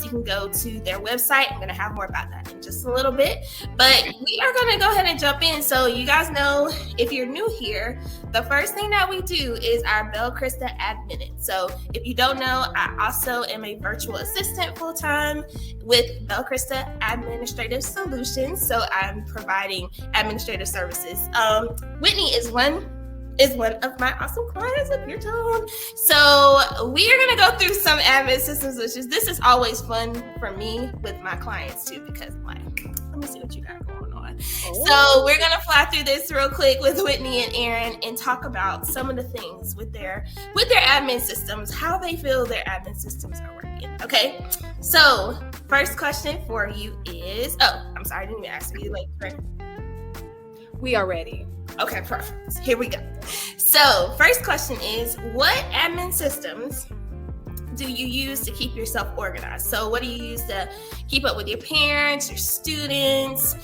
you can go to their website. I'm going to have more about that in just a little bit. But we are going to go ahead and jump in. So you guys know, if you're new here, the first thing that we do is our Belle Christa Adminute. So if you don't know, I also am a virtual assistant full-time with Belle Christa Administrative Solutions. So I'm providing administrative services. Whitney is one of my awesome clients at Puretone. So we are going to go through some admin systems, this is always fun for me with my clients too, because I'm like, let me see what you got going on. So we're going to fly through this real quick with Whitney and Aaron and talk about some of the things with their admin systems, how they feel their admin systems are working. Okay. So first question for you is, I'm sorry, I didn't even ask you like, we are ready. Okay, perfect. Here we go. So first question is, what admin systems do you use to keep yourself organized? So what do you use to keep up with your parents, your students,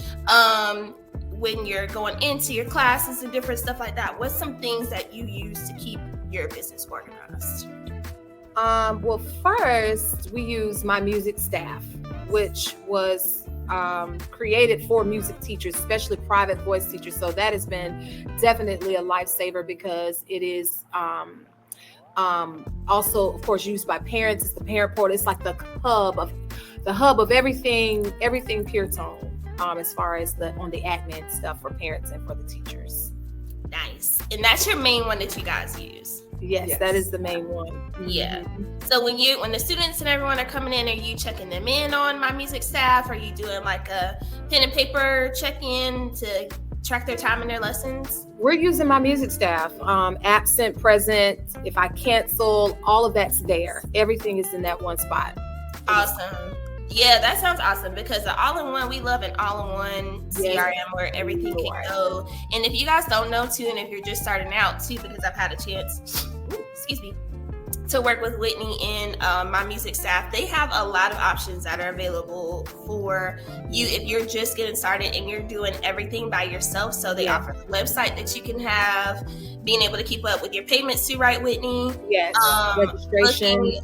when you're going into your classes and different stuff like that? What's some things that you use to keep your business organized? Well, first we use my music staff, which was created for music teachers, especially private voice teachers. So that has been definitely a lifesaver because it is also, of course, used by parents. It's the parent portal. It's like the hub of everything Puretone, as far as on the admin stuff for parents and for the teachers. Nice. And that's your main one that you guys use? Yes, that is the main one. Yeah. So when the students and everyone are coming in, are you checking them in on my music staff? Are you doing like a pen and paper check-in to track their time in their lessons? We're using my music staff, absent, present. If I cancel, all of that's there. Everything is in that one spot. Awesome. Yeah, that sounds awesome because the all-in-one, we love an all-in-one CRM where everything can go. And if you guys don't know too, and if you're just starting out too, because I've had a chance, to work with Whitney and my music staff, they have a lot of options that are available for you if you're just getting started and you're doing everything by yourself. So they offer a website that you can have, being able to keep up with your payments too, right, Whitney? Yes, registration.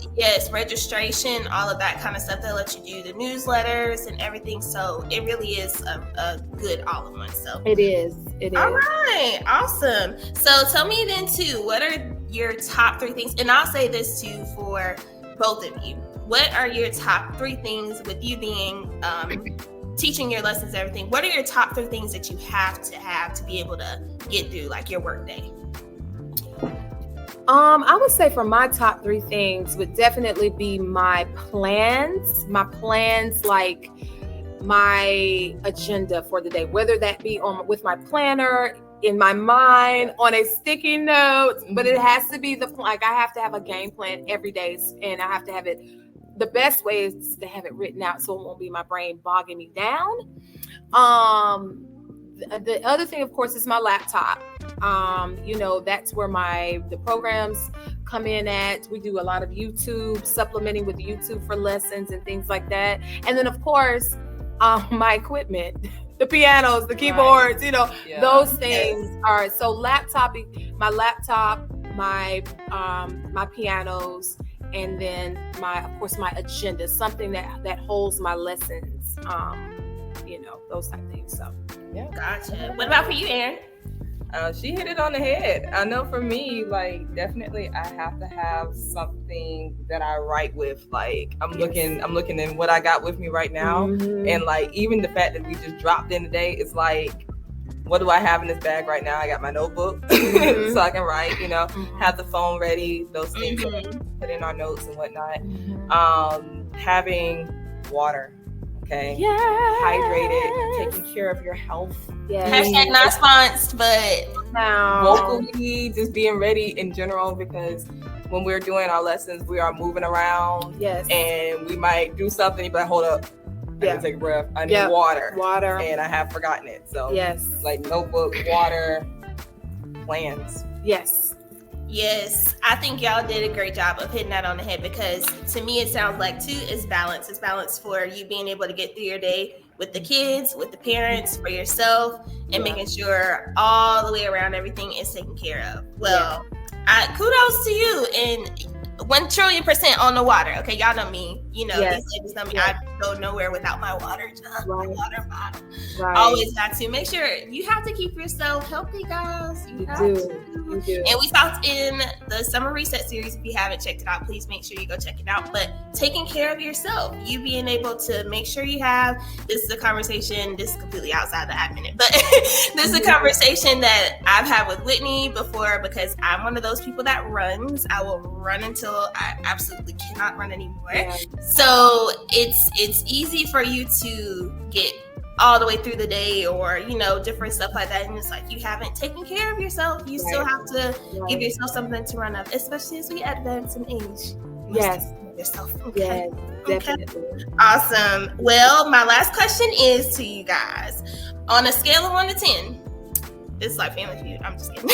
Registration, all of that kind of stuff. They'll let you do the newsletters and everything. So it really is a good all-in-one. So it is. All right, awesome. So tell me then too, what are your top 3 things? And I'll say this too for both of you. What are your top 3 things with you being teaching your lessons and everything? What are your top 3 things that you have to be able to get through like your work day? I would say for my top 3 things would definitely be my plans, like my agenda for the day, whether that be with my planner, in my mind, on a sticky note, but it has to be I have to have a game plan every day, and I have to have it. The best way is to have it written out so it won't be my brain bogging me down. The other thing, of course, is my laptop. That's where the programs come in at. We do a lot of YouTube, supplementing with YouTube for lessons and things like that. And then, of course, my equipment, the pianos, the keyboards, those things are, so my laptop, my pianos, and then of course, my agenda, something that holds my lessons, those type of things. So, yeah. Gotcha. What about for you, Aaron? She hit it on the head. I know for me, like, definitely I have to have something that I write with. Like, I'm looking in what I got with me right now. Mm-hmm. And like, even the fact that we just dropped in today, it's like, what do I have in this bag right now? I got my notebook mm-hmm. so I can write, mm-hmm. have the phone ready, those things mm-hmm. that we put in our notes and whatnot. Mm-hmm. Having water. Okay. Yes. Hydrated, taking care of your health. Yes. Hashtag not sponsored, but vocally, just being ready in general, because when we're doing our lessons, we are moving around. Yes. And we might do something, but hold up. I need to take a breath. I need water. And I have forgotten it. So like notebook, water, plans. Yes, I think y'all did a great job of hitting that on the head, because to me it sounds like too is balance. It's balance for you being able to get through your day with the kids, with the parents, for yourself, and making sure all the way around everything is taken care of. Well, kudos to you. And 1,000,000,000% on the water. Okay, y'all know me. You know, Yes. these ladies know me. Yes. I go nowhere without my water jug, my Right. water bottle. Right. Always got to make sure you have to keep yourself healthy, guys. You have do. to. You do. And we talked in the summer reset series. If you haven't checked it out, please make sure you go check it out. But taking care of yourself, you being able to make sure you have, this is a conversation, this is completely outside the admin, but this is a conversation that I've had with Whitney before, because I'm one of those people that runs. I will run until I absolutely cannot run anymore. Yeah. So it's easy for you to get all the way through the day, or different stuff like that, and it's like you haven't taken care of yourself. You still have to give yourself something to run up, especially as we advance in age. Yes. Yourself. Okay. Yes, definitely. Okay. Awesome. Well, my last question is to you guys. On a scale of 1 to 10, this is like Family Feud. I'm just kidding.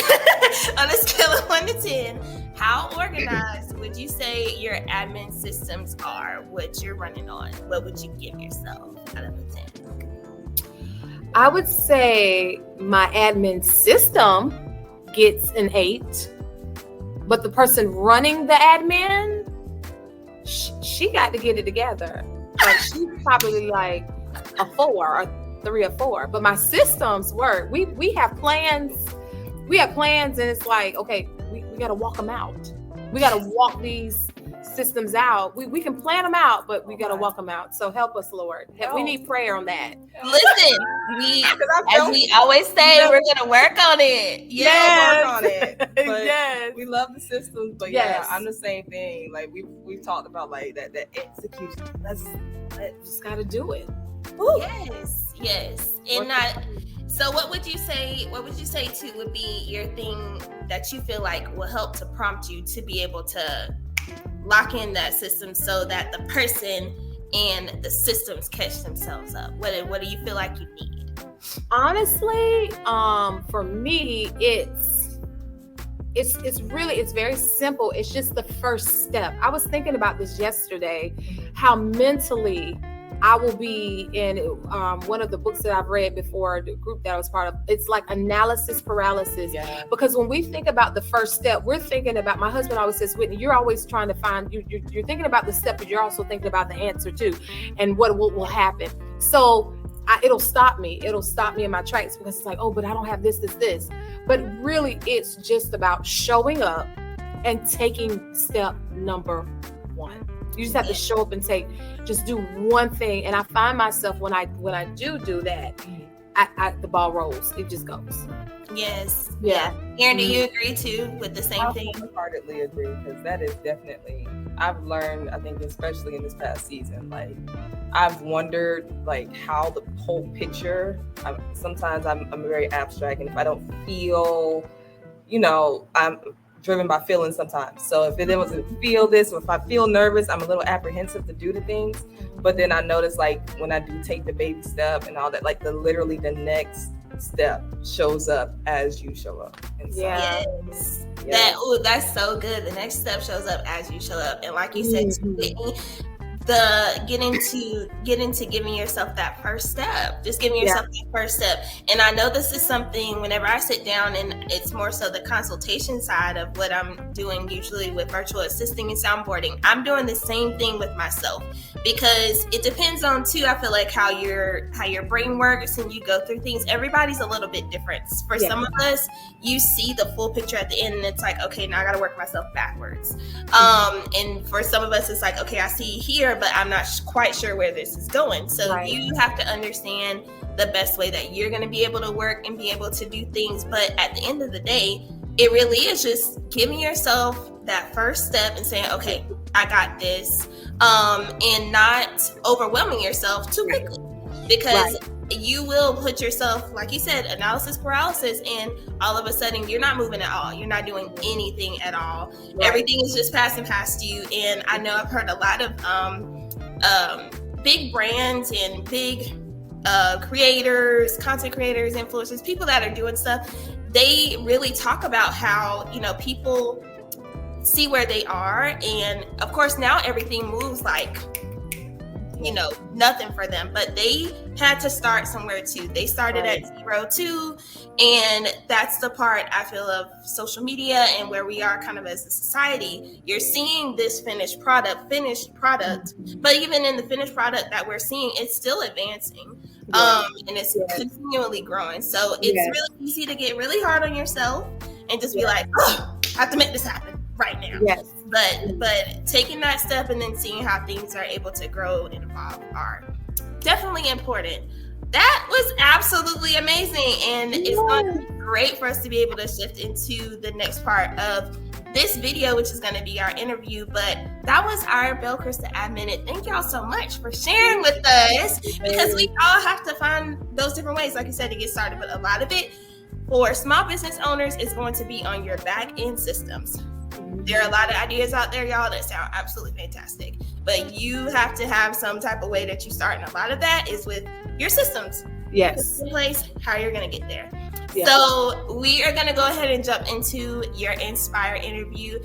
On a scale of 1 to 10, how organized would you say your admin systems are? What you're running on? What would you give yourself out of a 10? I would say my admin system gets an 8, but the person running the admin, she got to get it together. Like she's probably like a 4 or 3 or 4. But my systems work. We have plans. We have plans, and it's like, okay, we got to walk them out. We got to walk these systems out. We can plan them out, but we got to walk them out. So help us, Lord. We need prayer on that. Listen, as we always say, we're gonna work on it. Work on it. But Yes. we love the systems, but Yes. I'm the same thing. Like we've talked about like that execution. Let's Just got to do it. Yes. And so what would you say too would be your thing that you feel like will help to prompt you to be able to lock in that system so that the person and the systems catch themselves up? What do you feel like you need? Honestly, for me, it's very simple. It's just the first step. I was thinking about this yesterday, how mentally I will be in one of the books that I've read before, the group that I was part of. It's like analysis paralysis. Yeah. Because when we think about the first step, we're thinking about, my husband always says, Whitney, you're always trying to find, you're thinking about the step, but you're also thinking about the answer too, and what will happen. So it'll stop me. It'll stop me in my tracks, because it's like, oh, but I don't have this. But really, it's just about showing up and taking step number 1. You just have to show up and just do one thing. And I find myself when I do that, the ball rolls. It just goes. Yes. Yeah. Aaron, do you agree too with the same thing? I wholeheartedly agree, because that is definitely, I've learned, I think, especially in this past season, like I've wondered like how the whole picture, sometimes I'm very abstract, and if I don't feel, I'm driven by feelings sometimes. So if it doesn't feel this, or if I feel nervous, I'm a little apprehensive to do the things. But then I notice, like, when I do take the baby step and all that, like literally the next step shows up as you show up. And so, yes. That's so good. The next step shows up as you show up. And like you said, Whitney, get into giving yourself that first step. Just giving yourself that first step. And I know this is something, whenever I sit down, and it's more so the consultation side of what I'm doing usually with virtual assisting and soundboarding, I'm doing the same thing with myself, because it depends on too, I feel like how your brain works and you go through things. Everybody's a little bit different. For some of us, you see the full picture at the end, and it's like, okay, now I got to work myself backwards. And for some of us, it's like, okay, I see here, but I'm not quite sure where this is going. So you have to understand the best way that you're going to be able to work and be able to do things. But at the end of the day, it really is just giving yourself that first step and saying, okay, I got this, and not overwhelming yourself too quickly, because you will put yourself, like you said, analysis paralysis, and all of a sudden you're not moving at all. You're not doing anything at all. Everything is just passing past you. And I know I've heard a lot of big brands and big creators, content creators, influencers, people that are doing stuff. They really talk about how, people see where they are. And of course, now everything moves like you know, nothing for them, but they had to start somewhere too. They started at zero too. And that's the part I feel of social media and where we are kind of as a society. You're seeing this finished product, but even in the finished product that we're seeing, it's still advancing. And it's continually growing. So it's really easy to get really hard on yourself and just be like, oh, I have to make this happen right now. But taking that step and then seeing how things are able to grow and evolve are definitely important. That was absolutely amazing. And it's going to be great for us to be able to shift into the next part of this video, which is going to be our interview. But that was our Belle Christa Adminute. Thank y'all so much for sharing with us, because we all have to find those different ways, like you said, to get started. But a lot of it for small business owners is going to be on your back end systems. There are a lot of ideas out there, y'all, that sound absolutely fantastic, but you have to have some type of way that you start. And a lot of that is with your systems. Yes. In place, how you're going to get there. So we are going to go ahead and jump into your Inspire interview.